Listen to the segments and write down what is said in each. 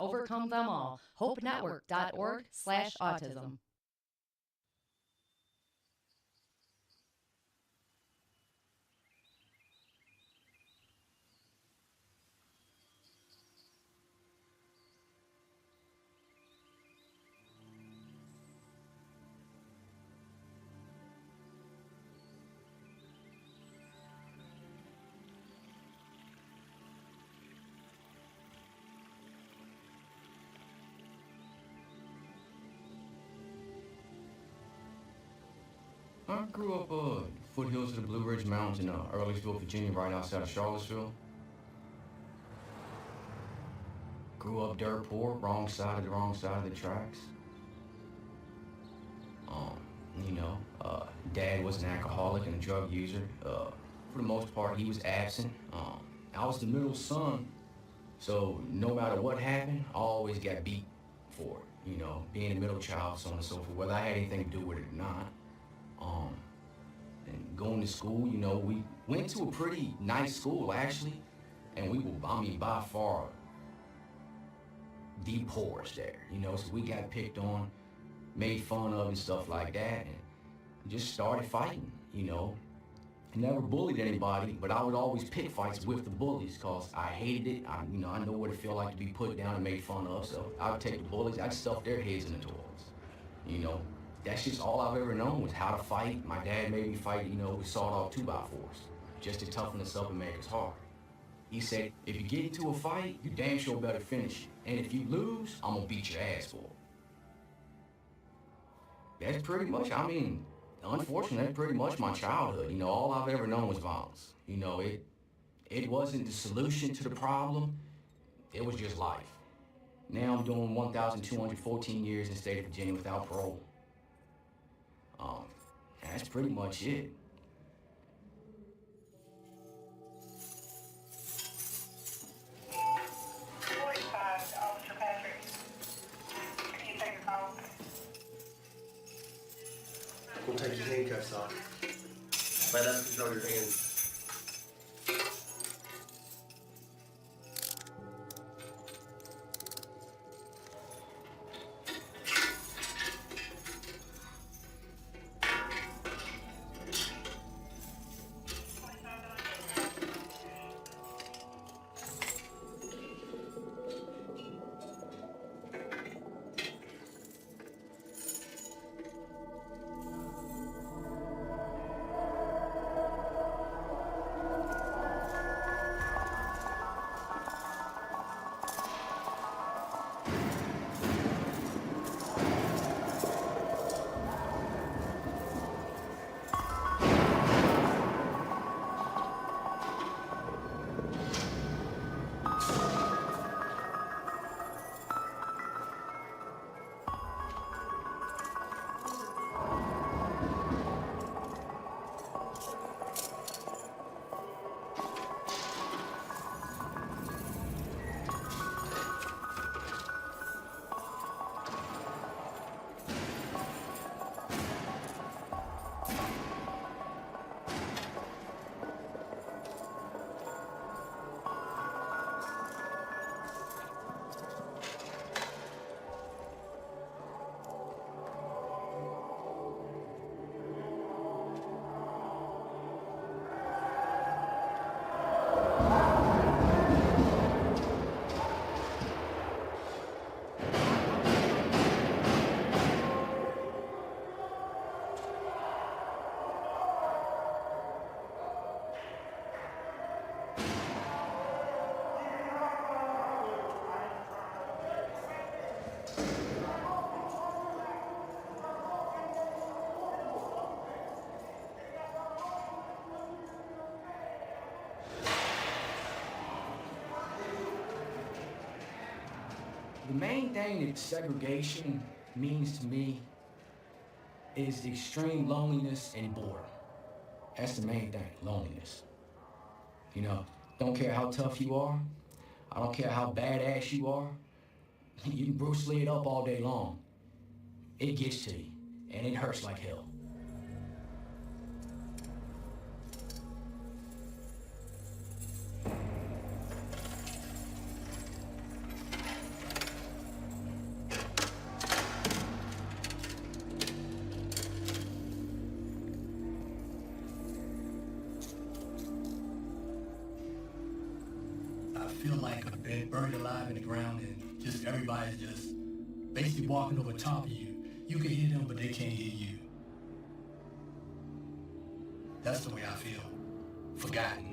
overcome them all. HopeNetwork.org/autism. I grew up foothills of the Blue Ridge Mountains in Earlysville, Virginia, right outside of Charlottesville. Grew up dirt poor, wrong side of the tracks. Dad was an alcoholic and a drug user. For the most part, he was absent. I was the middle son, so no matter what happened, I always got beat for it. Being a middle child, so on and so forth, whether I had anything to do with it or not. And going to school, we went to a pretty nice school, actually, and we were, by far, the poorest there, so we got picked on, made fun of and stuff like that, and just started fighting, Never bullied anybody, but I would always pick fights with the bullies because I hated it. I know what it felt like to be put down and made fun of, so I would take the bullies, I'd stuff their heads in the toilets, That's just all I've ever known was how to fight. My dad made me fight, with sawed-off 2x4s, just to toughen us up and make us hard. He said, if you get into a fight, you damn sure better finish it. And if you lose, I'm gonna beat your ass for it. That's pretty much, unfortunately, that's pretty much my childhood. All I've ever known was violence. It wasn't the solution to the problem, it was just life. Now I'm doing 1,214 years in the state of Virginia without parole. That's pretty much it. Officer Patrick, can you take a call? We'll take your handcuffs off. Might have to control your hands. The main thing that segregation means to me is the extreme loneliness and boredom. That's the main thing, loneliness. Don't care how tough you are. I don't care how badass you are. You can Bruce Lee it up all day long. It gets to you, and it hurts like hell. feel like a bed buried alive in the ground and just everybody's just basically walking over top of you. You can hear them, but they can't hear you. That's the way I feel. Forgotten.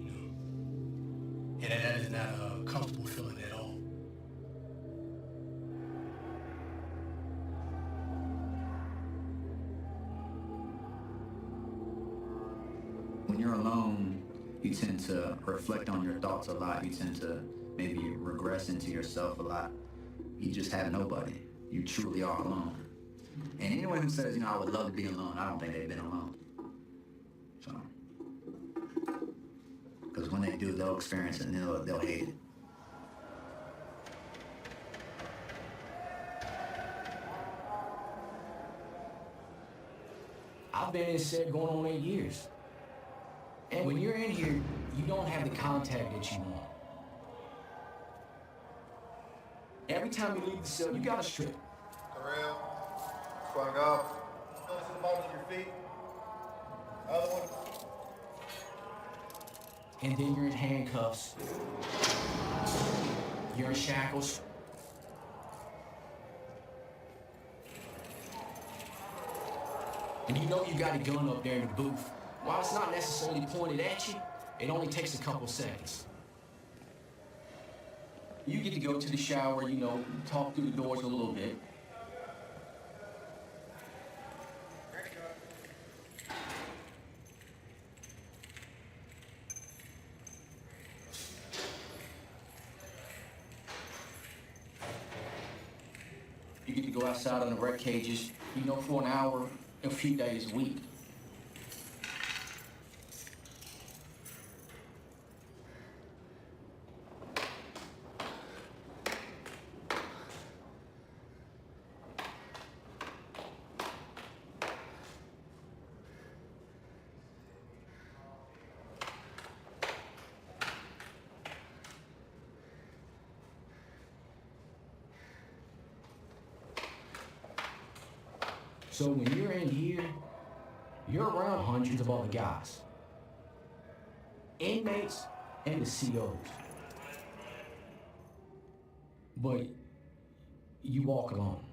You know. And that is not a comfortable feeling at all. When you're alone, you tend to reflect on your thoughts a lot. You tend to maybe regress into yourself a lot. You just have nobody. You truly are alone. And anyone who says, I would love to be alone, I don't think they've been alone. So, because when they do, they'll experience it and they'll hate it. I've been in set going on 8 years. And when you're in here, you don't have the contact that you want. Every time you leave the cell, you gotta strip. Around. Sprung off. Notice the bottom of your feet. Other one. And then you're in handcuffs. You're in shackles. And you know you got a gun up there in the booth. While it's not necessarily pointed at you, it only takes a couple seconds. You get to go to the shower, talk through the doors a little bit. You get to go outside on the rec cages, for an hour, a few days a week. So when you're in here, you're around hundreds of other guys. Inmates and the COs. But you walk alone.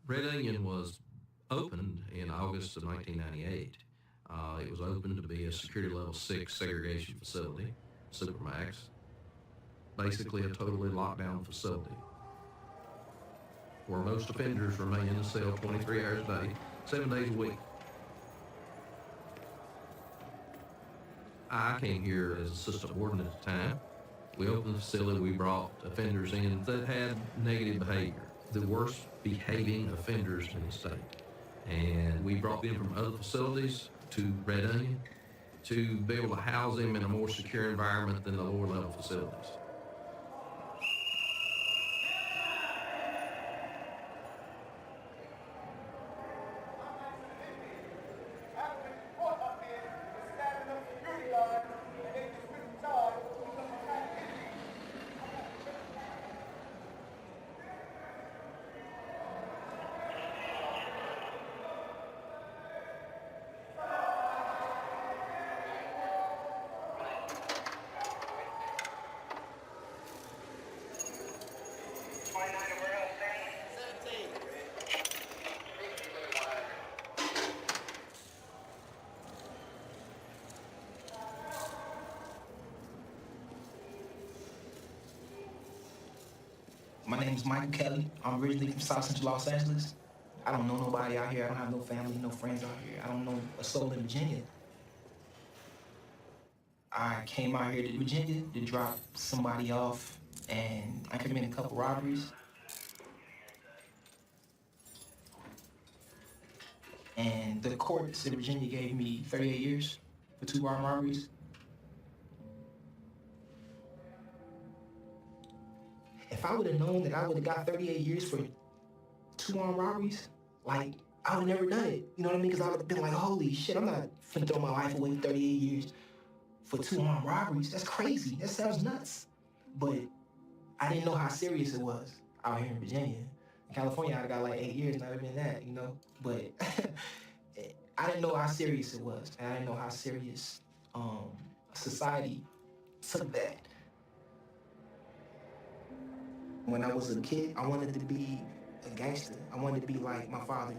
Red Onion was opened in August of 1998. It was opened to be a security level 6 segregation facility, Supermax, basically a totally locked down facility where most offenders remain in the cell 23 hours a day, 7 days a week. I came here as assistant warden at the time. We opened the facility, we brought offenders in that had negative behavior, the worst behaving offenders in the state. And we brought them from other facilities to Red Onion to be able to house them in a more secure environment than the lower level facilities. name is Michael Kelly. I'm originally from South Central Los Angeles. I don't know nobody out here. I don't have no family, no friends out here. I don't know a soul in Virginia. I came out here to Virginia to drop somebody off, and I committed a couple robberies. And the courts in Virginia gave me 38 years for 2 armed robberies. If I would have known that I would have got 38 years for 2 armed robberies, like, I would have never done it. You know what I mean? Because I would have been like, holy shit, I'm not finna throw my life away 38 years for 2 armed robberies. That's crazy. That sounds nuts. But I didn't know how serious it was out here in Virginia. In California, I'd have got like 8 years, and I'd have been that, you know? But I didn't know how serious it was. And I didn't know how serious society took that. When I was a kid, I wanted to be a gangster. I wanted to be like my father.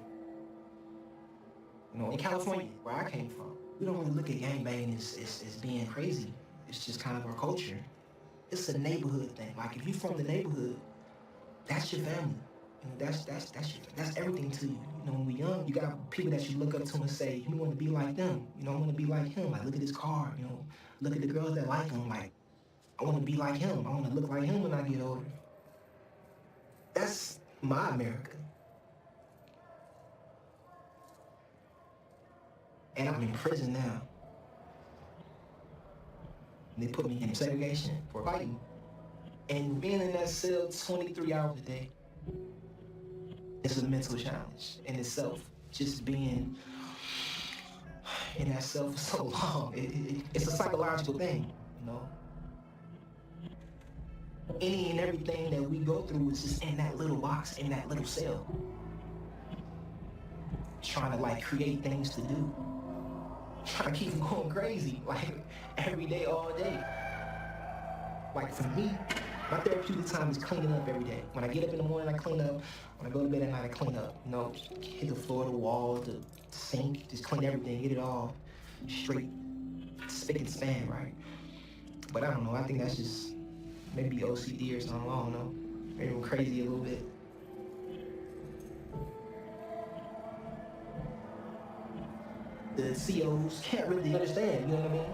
You know, in California, where I came from, we don't really look at gangbanging as being crazy. It's just kind of our culture. It's a neighborhood thing. Like, if you're from the neighborhood, that's your family. You know, that's everything to you. You know, when we're young, you got people that you look up to and say, you want to be like them. You know, I want to be like him. Like, look at his car. You know, look at the girls that like him. Like, I want to be like him. I want to look like him when I get older. That's my America. And I'm in prison now. And they put me in segregation for fighting. And being in that cell 23 hours a day is a mental challenge in itself. Just being in that cell for so long, it's a psychological thing, you know? Any and everything that we go through is just in that little box, in that little cell. Trying to, like, create things to do. Trying to keep them going crazy, like, every day, all day. Like, for me, my therapeutic time is cleaning up every day. When I get up in the morning, I clean up. When I go to bed at night, I clean up. You know, hit the floor, the wall, the sink, just clean everything, get it all straight, spick and span, right? But I don't know, I think that's just maybe OCD or something, I don't know. Maybe I'm crazy a little bit. The COs can't really understand, you know what I mean?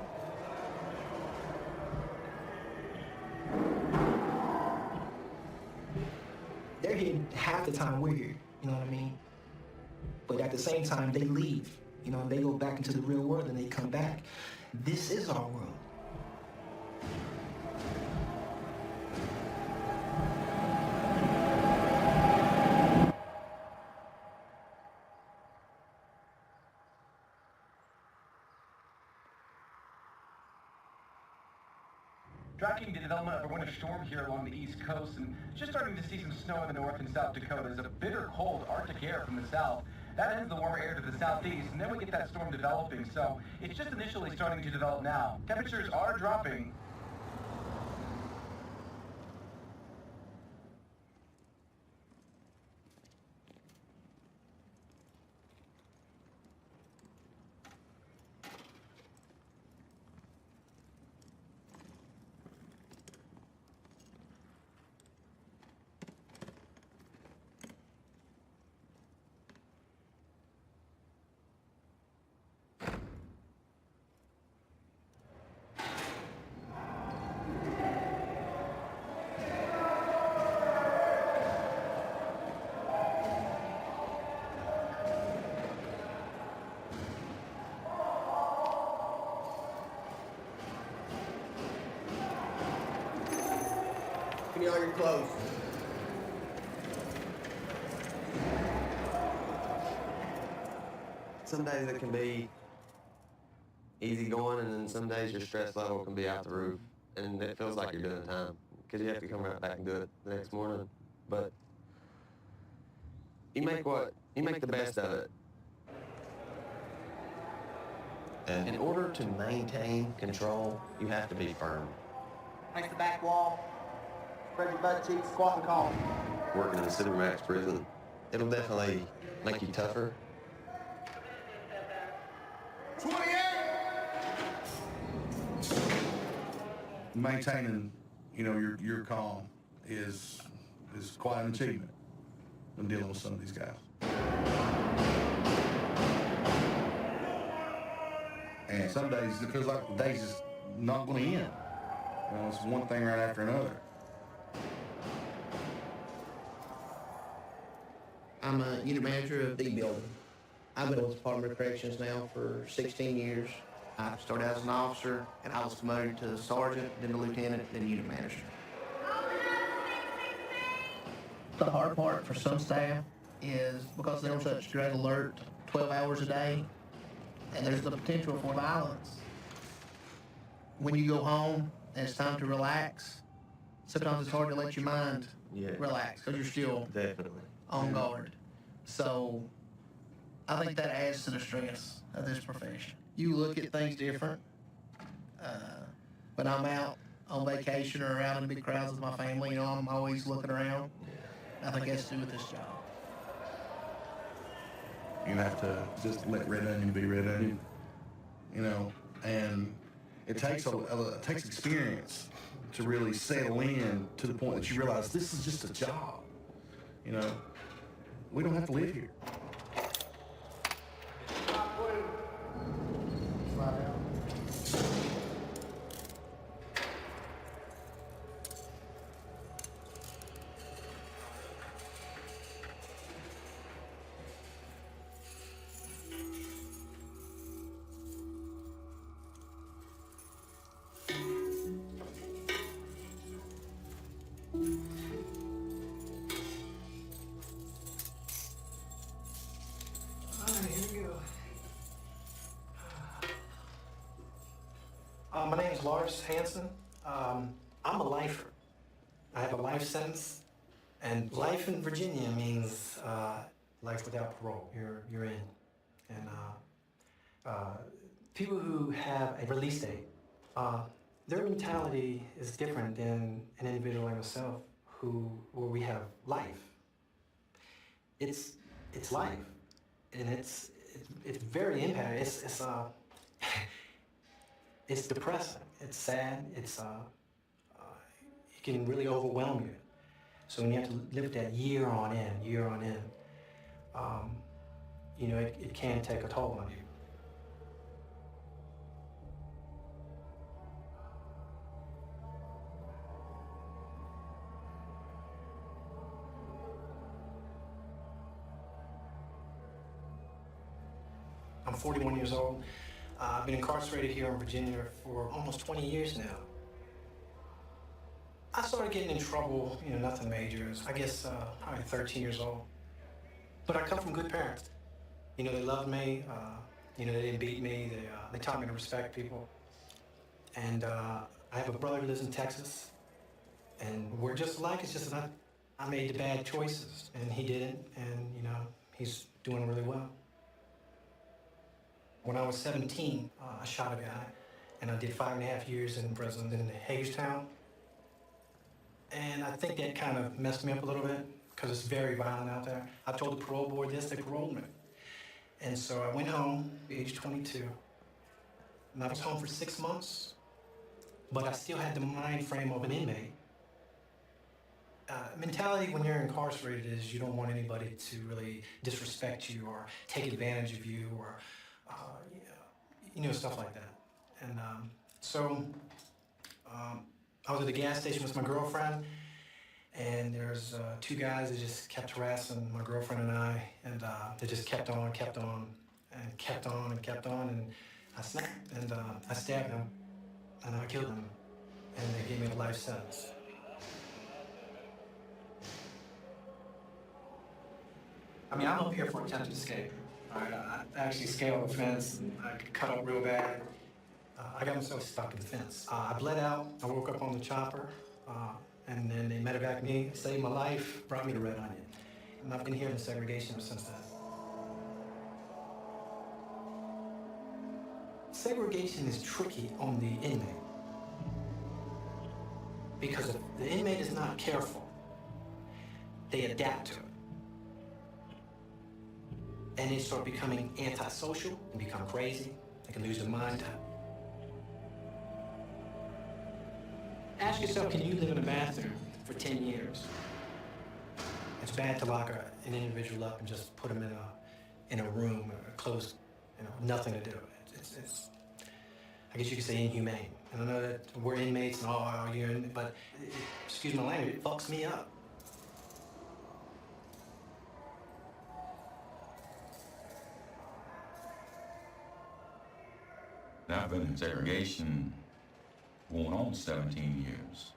They're here half the time we're here, you know what I mean? But at the same time, they leave. You know, they go back into the real world and they come back. This is our world. Tracking the development of a winter storm here along the East Coast and just starting to see some snow in the North and South Dakotas. A bitter cold Arctic air from the south. That ends the warmer air to the southeast, and then we get that storm developing. So it's just initially starting to develop now. Temperatures are dropping. Give me all your clothes. Some days it can be easy going, and then some days your stress level can be out the roof, and it feels like you're doing time because you have to come right back and do it the next morning. But you make the best of it. And in order to maintain control, you have to be firm. Face the back wall. Spread your butt cheeks, squat and call. Working in the Supermax prison, it'll definitely make you tougher. 28! Maintaining, your calm is is quite an achievement in dealing with some of these guys. And some days it feels like the day's just not going to end. You know, it's one thing right after another. I'm a unit manager of D building. I've been with the Department of Corrections now for 16 years. I started as an officer, and I was promoted to sergeant, then to lieutenant, then unit manager. The hard part for some staff is because they're on such dread alert 12 hours a day, and there's the potential for violence. When you go home and it's time to relax, sometimes it's hard to let your mind relax because you're still on guard. So I think that adds to the stress of this profession. You look at things different. When I'm out on vacation or around in big crowds with my family, you know, I'm always looking around. I think that's to do with this job. You have to just let red onion be red onion, you know, and it takes experience to really settle in to the point that you realize this is just a job. You know, we don't have to live here. My name is Lars Hansen. I'm a lifer. I have a life sentence, and life in Virginia means life without parole. You're in. And people who have a release date, their mentality is different than an individual like myself where we have life. It's life, and it's very impactful. It's depressing. It's sad. It can really overwhelm you. So when you have to live that year on end, you know, it can take a toll on you. I'm 41 years old. I've been incarcerated here in Virginia for almost 20 years now. I started getting in trouble, you know, nothing major. I guess probably 13 years old. But I come from good parents. You know, they loved me. You know, they didn't beat me. They taught me to respect people. And I have a brother who lives in Texas. And we're just alike. It's just that I made the bad choices, and he didn't. And, you know, he's doing really well. When I was 17, I shot a guy, and I did 5.5 years in prison in Hagerstown. And I think that kind of messed me up a little bit, because it's very violent out there. I told the parole board this, they paroled me. And so I went home, age 22, and I was home for 6 months, but I still had the mind frame of an inmate. Mentality when you're incarcerated is you don't want anybody to really disrespect you or take advantage of you or you know, stuff like that. And so I was at the gas station with my girlfriend, and there's two guys that just kept harassing my girlfriend and I, and they just kept on, and kept on, and I snapped, and I stabbed them, and I killed them, and they gave me a life sentence. I mean, I'm up here for attempted escape. I actually scaled the fence, and I cut up real bad. I got myself stuck in the fence. I bled out, I woke up on the chopper, and then they medevaced me, saved my life, brought me to Red Onion. And I've been here in segregation since then. Segregation is tricky on the inmate. Because if the inmate is not careful, they adapt to it. And they start becoming antisocial and become crazy. They can lose their mind. Ask yourself, can you live in a bathroom for 10 years? It's bad to lock an individual up and just put them in a room, a closed, nothing to do. It's I guess you could say inhumane. And I know that we're inmates and all, but excuse my language, it fucks me up. I've been in segregation going on 17 years.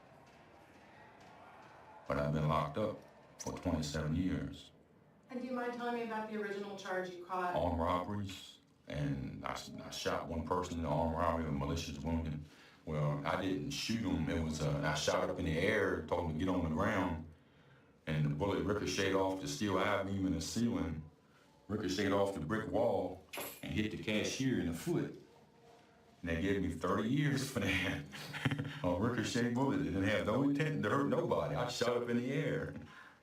But I've been locked up for 27 years. And do you mind telling me about the original charge you caught? Armed robberies, and I shot one person in the armed robbery with malicious wounding. Well, I didn't shoot him. It was, I shot up in the air, told him to get on the ground, and the bullet ricocheted off the steel I-beam in the ceiling, ricocheted off the brick wall, and hit the cashier in the foot. And they gave me 30 years for that. A ricochet bullet. It didn't have no intent to hurt nobody. I shot up in the air.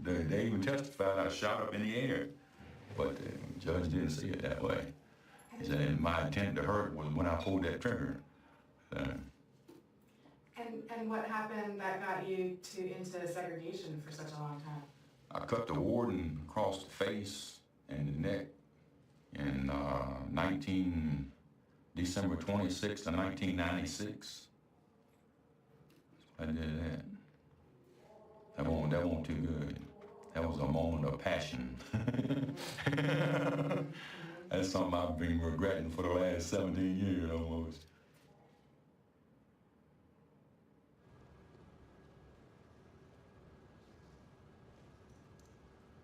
They even testified I shot up in the air. But the judge didn't see it that way. He said my intent to hurt was when I pulled that trigger. And what happened that got you into segregation for such a long time? I cut the warden across the face and the neck in December 26th of 1996. I did that. That wasn't too good. That was a moment of passion. That's something I've been regretting for the last 17 years almost.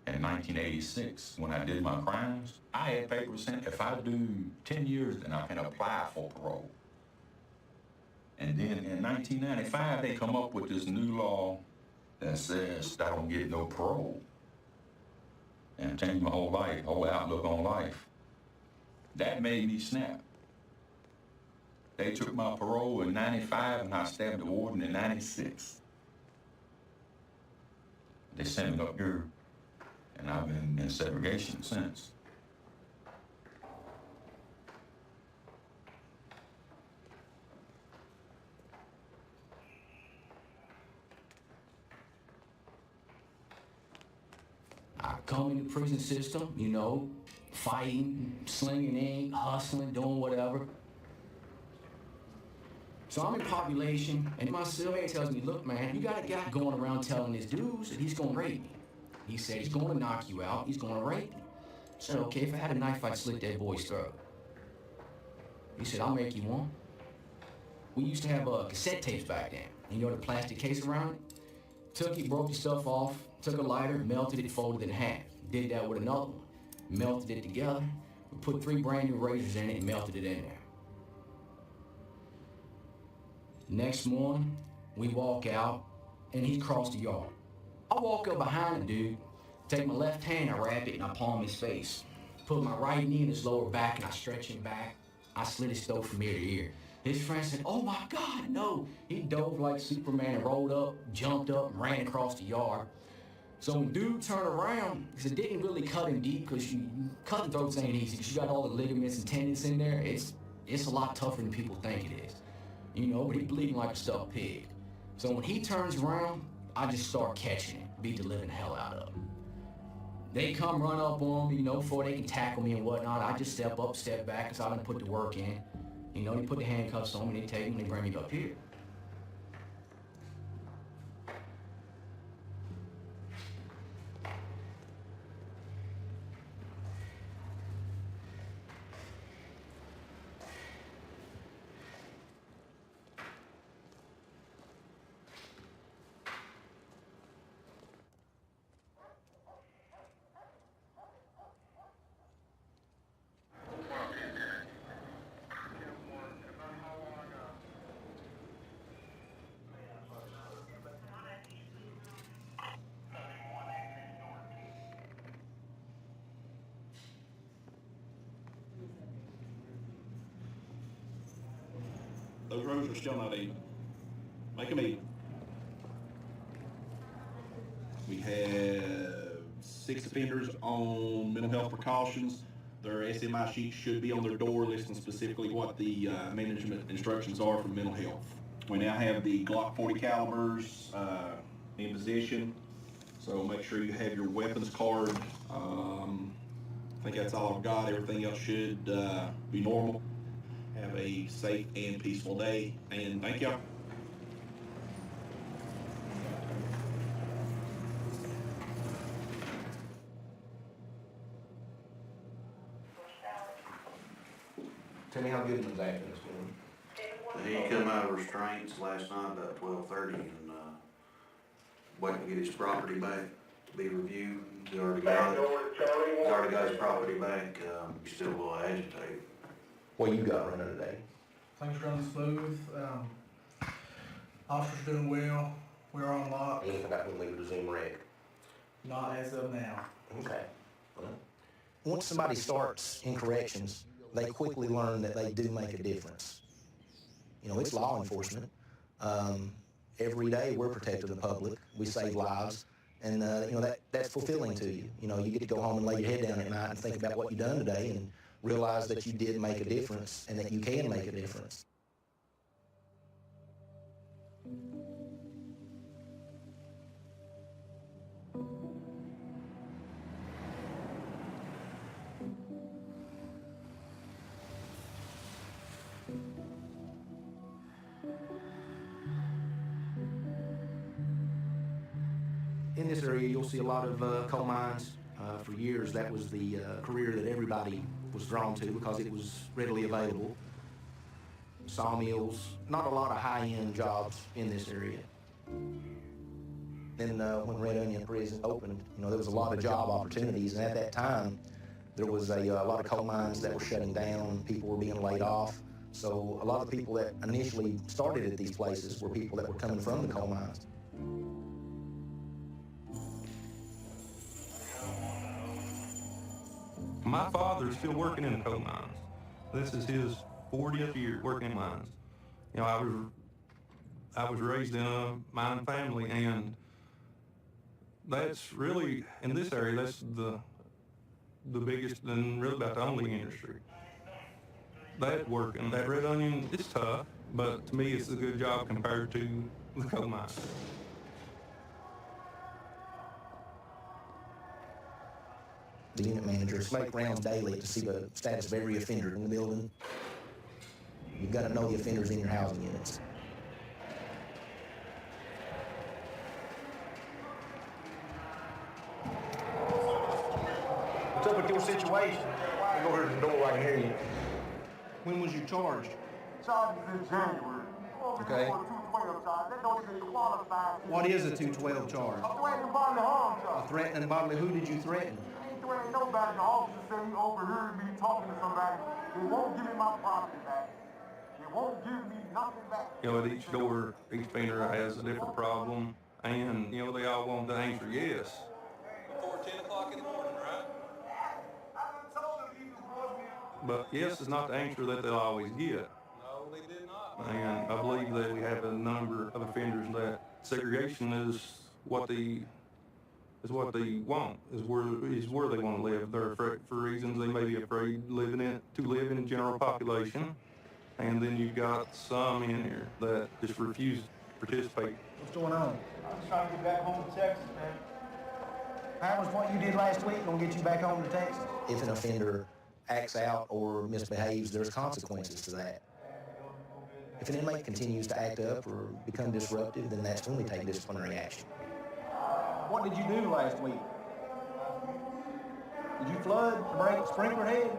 In 1986, when I did my crimes, I had papers saying if I do 10 years, then I can apply for parole. And then in 1995, they come up with this new law that says I don't get no parole. And changed my whole life, whole outlook on life. That made me snap. They took my parole in 95 and I stabbed the warden in 96. They sent me up here and I've been in segregation since. I come in the prison system, fighting, slinging ink, hustling, doing whatever. So I'm in population, and my cellmate tells me, look, man, you got a guy going around telling his dudes that he's gonna rape me. He said he's gonna knock you out, he's gonna rape me. I said, okay, if I had a knife, I'd slit that boy's throat. He said, I'll make you one. We used to have cassette tapes back then. The plastic case around it? Took it, broke the stuff off, took a lighter, melted it, folded it in half. Did that with another one. Melted it together. We put 3 brand new razors in it and melted it in there. Next morning, we walk out, and he's crossed the yard. I walk up behind the dude, take my left hand, I wrap it, and I palm his face. Put my right knee in his lower back, and I stretch him back. I slit his throat from ear to ear. His friend said, oh my God, no. He dove like Superman and rolled up, jumped up, and ran across the yard. So when dude turned around, because it didn't really cut him deep, because you cutting throats ain't easy, because you got all the ligaments and tendons in there. It's a lot tougher than people think it is. But he bleeding like a stuffed pig. So when he turns around, I just start catching him, beat the living hell out of him. They come run up on me, before they can tackle me and whatnot. I just step up, step back, because I done put the work in. They put the handcuffs on me, they take me, they bring me up here. Those rows are still not even. Make them even. We have 6 offenders on mental health precautions. Their SMI sheet should be on their door listing specifically what the management instructions are for mental health. We now have the Glock 40 calibers in position. So make sure you have your weapons card. I think that's all I've got. Everything else should be normal. Have a safe and peaceful day, and thank y'all. Tell me how Goodman's acting this morning. He come out of restraints last night about 12:30 and waiting to get his property back to be reviewed. He's already got his property back. He's still a little agitated. What you got running today? Things running smooth. Officers doing well. We're on lock. Anything about when we resume rec? Not as of now. Okay. Once somebody starts in corrections, they quickly learn that they do make a difference. You know, it's law enforcement. Every day we're protecting the public. We save lives. And, you know, that's fulfilling to you. You know, you get to go home and lay your head down at night and think about what you've done today and realize that you did make a difference and that you can make a difference. In this area, you'll see a lot of coal mines. For years, that was the career that everybody was drawn to because it was readily available. Sawmills, not a lot of high-end jobs in this area. Then when Red Onion Prison opened, you know, there was a lot of job opportunities, and at that time, there was a lot of coal mines that were shutting down, people were being laid off. So a lot of the people that initially started at these places were people that were coming from the coal mines. My father's still working in the coal mines. This is his 40th year working in mines. You know, I was raised in a mining family, and that's really, in this area, that's the biggest and really about the only industry. That working, that Red Onion, it's tough, but to me it's a good job compared to the coal mines. The unit managers make rounds daily to see the status of every offender in the building. You've got to know the offenders in your housing units. What's up with your situation? Go over to the door, I can hear you. When was you charged? Charged in January. Okay. What is a 212 charge? A threatening bodily harm charge. A threatening bodily, who did you threaten? I ain't threatening nobody. The officer said he overheard me talking to somebody. They won't give me my property back. They won't give me nothing back. You know, at each door, each offender has a different problem, and, you know, they all want to answer yes. Before 10 o'clock in the morning, right? But yes is not the answer that they'll always get. No, they did not. And I believe that we have a number of offenders that segregation is what they want, is where they want to live. They're afraid, for reasons they may be afraid to live in the general population. And then you've got some in here that just refuse to participate. What's going on? I'm just trying to get back home to Texas, man. How was what you did last week gonna get you back home to Texas? If an offender acts out or misbehaves, there's consequences to that. If an inmate continues to act up or become disruptive, then that's when we take disciplinary action. What did you do last week? Did you flood, break the sprinkler head?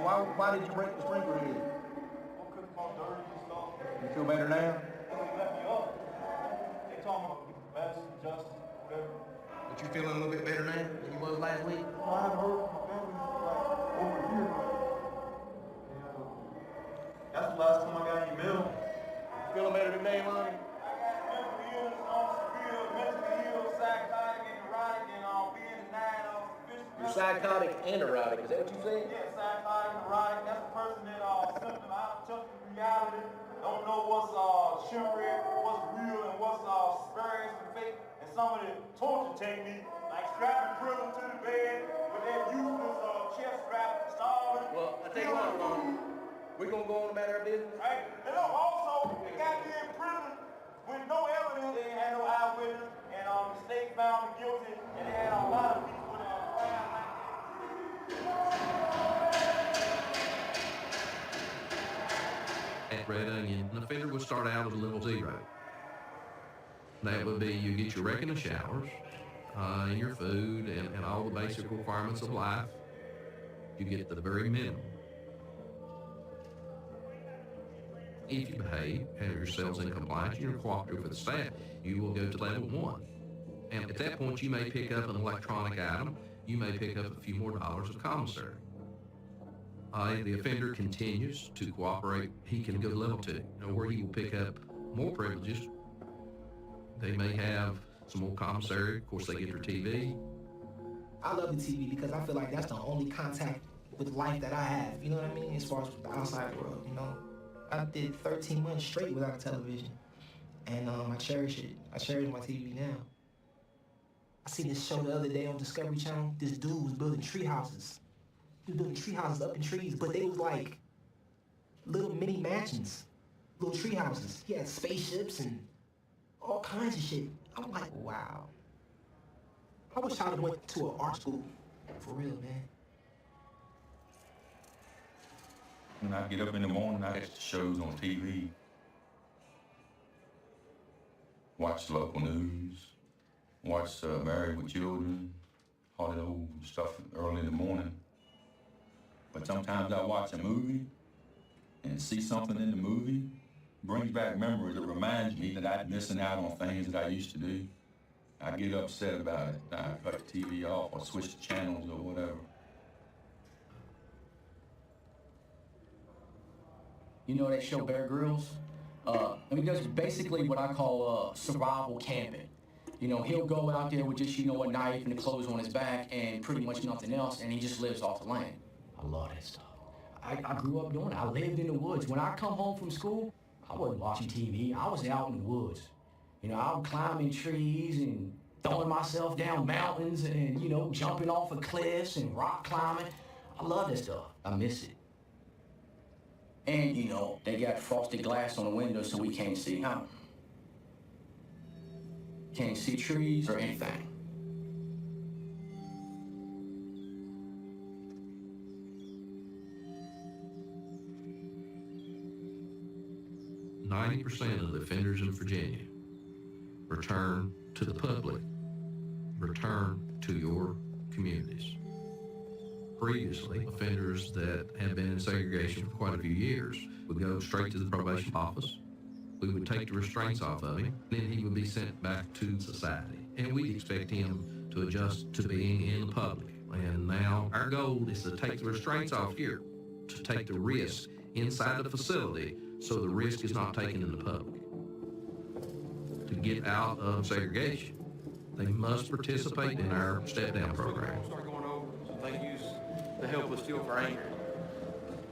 Why did you break the sprinkler head? You feel better now? They told me medicine, justice, whatever. But you feeling a little bit better now than you was last week? Well, I haven't heard from my family like over a year. That's the last time I got any mail. You feeling better today, Lonnie? You're psychotic and erotic, is that what you said? Yeah, psychotic, neurotic. That's the person that symptom out of reality. Don't know what's chivalry, what's real, and what's spurious and fake. And some of the torture techniques, like strapping criminal to the bed with that useless chest strap, starving. Well, I tell you what, Lonnie, we're gonna go on about our business. Right? And look, also, they got me in prison with no evidence. They red onion, an offender would start out at level 0. That would be you get your regular showers, and your food, and all the basic requirements of life. You get the very minimum. If you behave, have yourselves in compliance, and you're cooperative with the staff, you will go to level 1. And at that point, you may pick up an electronic item. You may pick up a few more dollars of commissary. If the offender continues to cooperate, he can go to level 2, where he will pick up more privileges. They may have some more commissary. Of course, they get their TV. I love the TV because I feel like that's the only contact with life that I have. You know what I mean? As far as the outside world, I did 13 months straight without a television, and I cherish it. I cherish my TV now. I seen this show the other day on Discovery Channel. This dude was building tree houses. He was building tree houses up in trees, but they was like little mini mansions, little tree houses. He had spaceships and all kinds of shit. I'm like, wow. I wish I would have went to an art school, for real, man. When I get up in the morning, I catch the shows on TV, watch local news, watch Married with Children, all that old stuff early in the morning. But sometimes I watch a movie and see something in the movie, brings back memories. It reminds me that I'm missing out on things that I used to do. I get upset about it. I cut the TV off or switch the channels or whatever. You know that show Bear Grylls? That's basically what I call survival camping. He'll go out there with just, a knife and the clothes on his back and pretty much nothing else, and he just lives off the land. I love that stuff. I grew up doing it. I lived in the woods. When I come home from school, I wasn't watching TV. I was out in the woods. I was climbing trees and throwing myself down mountains and, jumping off of cliffs and rock climbing. I love that stuff. I miss it. And, they got frosted glass on the window so we can't see out. Can't see trees or anything. %90 of the offenders in Virginia return to the public, return to your communities. Previously, offenders that had been in segregation for quite a few years would go straight to the probation office. We would take the restraints off of him, then he would be sent back to society. And we'd expect him to adjust to being in the public. And now our goal is to take the restraints off here, to take the risk inside the facility so the risk is not taken in the public. To get out of segregation, they must participate in our step-down program. They use the helpless feel for anger.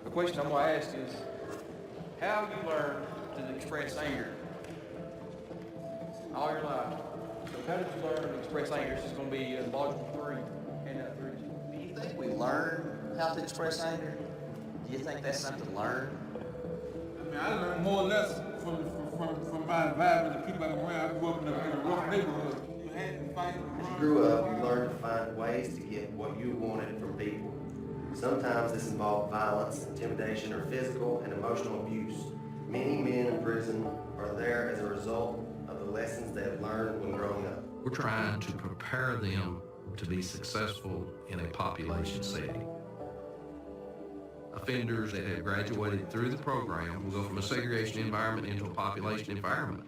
The question I'm going to ask is, how you learn to express anger all your life? So how did you learn to express anger? This is going to be logical 3, handout 3. Do you think we learn how to express anger? Do you think that's something learned? I learned more or less from my environment, the people I'm around. I grew up in a rough neighborhood. You had to fight. As you grew up, you learned to find ways to get what you wanted from people. Sometimes this involved violence, intimidation, or physical and emotional abuse. Many men in prison are there as a result of the lessons they have learned when growing up. We're trying to prepare them to be successful in a population setting. Offenders that have graduated through the program will go from a segregation environment into a population environment.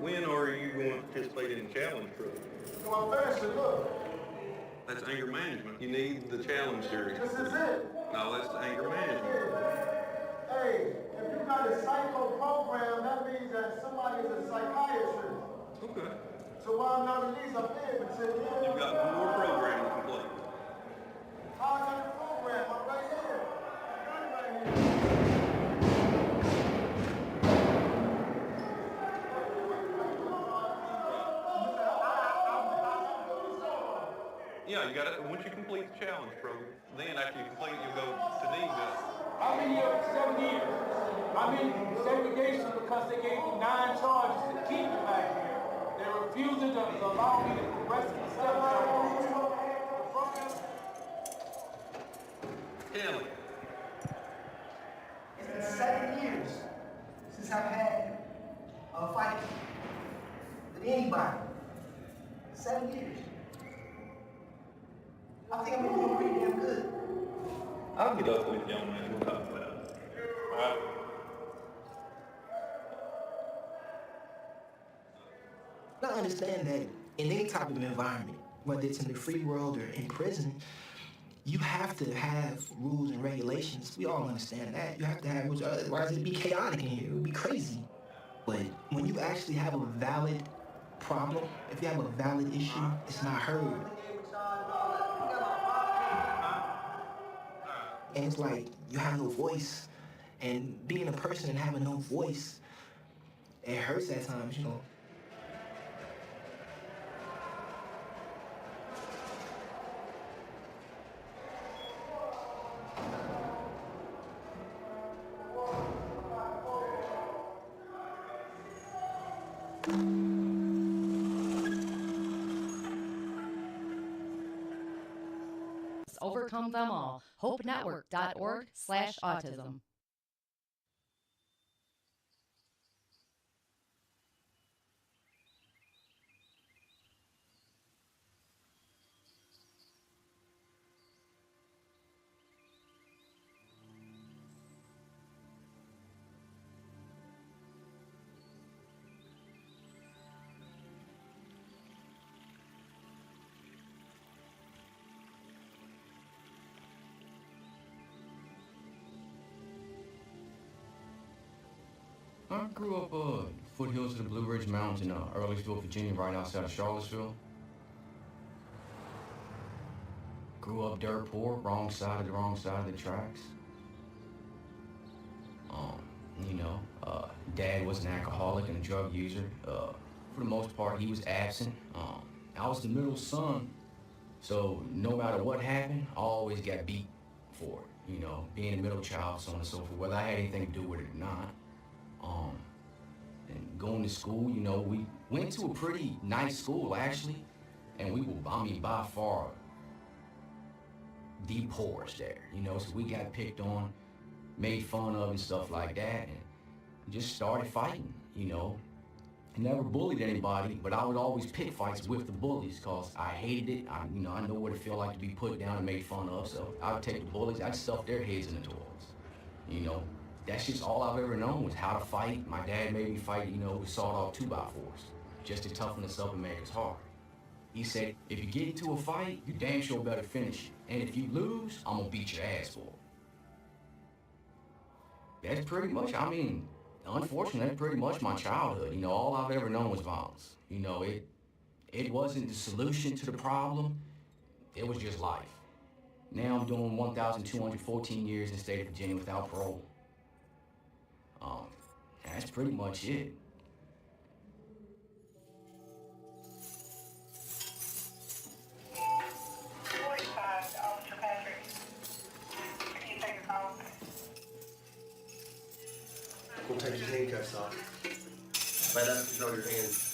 When are you going to participate in the challenge program? That's anger management. You need the challenge series. This is it. No, that's anger management. Hey, if you got a psycho program, that means that somebody is a psychiatrist. Okay. So while I'm not released, I'm in for 10 years. You've got one more program to complete. How I got the program? I'm right here. Yeah, you got it. Once you complete the challenge program, then after you complete it, you'll go to DEGA. I've been here 7 years. I'm in segregation because they gave me 9 charges to keep me back here. They're refusing to allow me to progress in the steps. Kelly. It's been 7 years since I've had a fight with anybody. 7 years. I think I'm doing pretty damn good. I'll get up with you on that. We'll talk about it. All right. Now understand that in any type of environment, whether it's in the free world or in prison, you have to have rules and regulations. We all understand that. You have to have rules, otherwise it'd be chaotic in here. It would be crazy. But when you actually have a valid problem, if you have a valid issue, it's not heard. And it's like you have no voice. And being a person and having no voice, it hurts at times, you know. Overcome them all. HopeNetwork.org/autism. I grew up foothills of the Blue Ridge Mountains in Earlysville, Virginia, right outside of Charlottesville. Grew up dirt poor, wrong side of the tracks. Dad was an alcoholic and a drug user. For the most part, he was absent. I was the middle son, so no matter what happened, I always got beat for it. Being a middle child, so on and so forth, whether I had anything to do with it or not. And going to school, we went to a pretty nice school, actually, and we were, by far the poorest there, so we got picked on, made fun of and stuff like that, and just started fighting, I never bullied anybody, but I would always pick fights with the bullies because I hated it. I know what it felt like to be put down and made fun of, so I would take the bullies, I'd stuff their heads in the toilets, That's just all I've ever known was how to fight. My dad made me fight, with sawed-off 2x4s, just to toughen us up and make us hard. He said, if you get into a fight, you damn sure better finish it. And if you lose, I'm gonna beat your ass for it. That's pretty much, unfortunately, that's pretty much my childhood. All I've ever known was violence. It wasn't the solution to the problem. It was just life. Now I'm doing 1,214 years in the state of Virginia without parole. That's pretty much it. We'll take your handcuffs off. Right up, control your hands.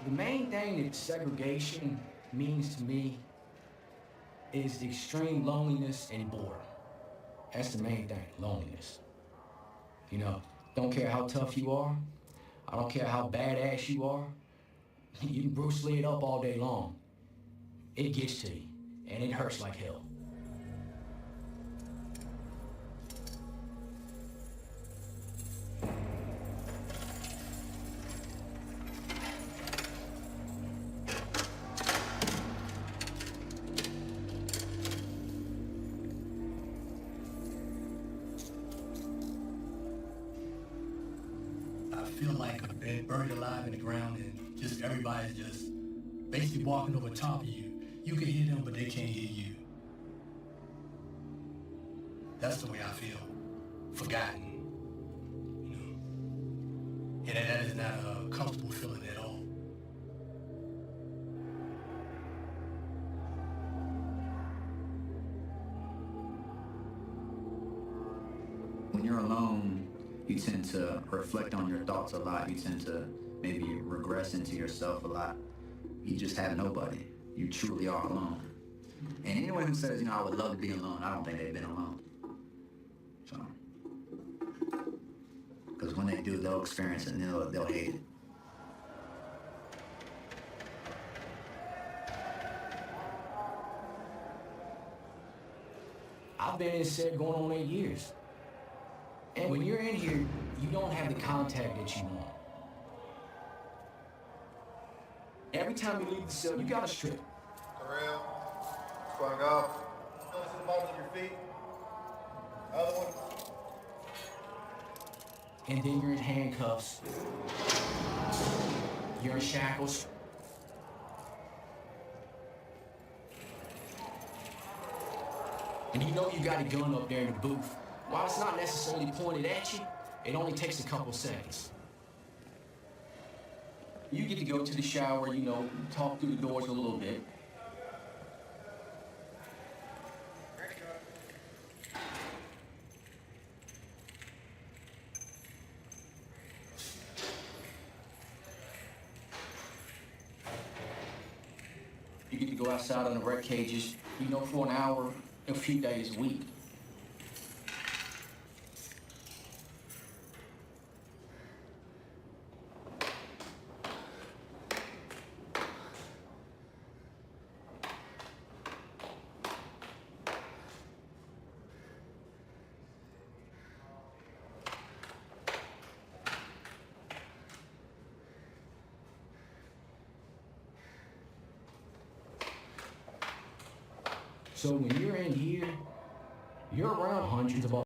The main thing that segregation means to me is extreme loneliness and boredom. That's the main thing, loneliness. You know, don't care how tough you are. I don't care how badass you are. You can Bruce Lee it up all day long. It gets to you, and it hurts like hell. I feel like I've been buried alive in the ground and just everybody's just basically walking over top of you. You can hear them, but they can't hear you. That's the way I feel. Forgotten. You know. And that is not a comfortable feeling at all. When you're alone, you tend to reflect on your thoughts a lot. You tend to maybe regress into yourself a lot. You just have nobody. You truly are alone. And anyone who says, you know, I would love to be alone, I don't think they've been alone. So, because when they do, they'll experience it and they'll hate it. I've been in set going on 8 years. And when you're in here, you don't have the contact that you want. Every time you leave the cell, you gotta strip. Terrell, squad golf. Notice the bottom of your feet. Other one. And then you're in handcuffs. You're in shackles. And you know you got a gun up there in the booth. While it's not necessarily pointed at you, it only takes a couple seconds. You get to go to the shower, you know, talk through the doors a little bit. You get to go outside on the rec cages, you know, for an hour, a few days a week. So when you're in here, you're around hundreds of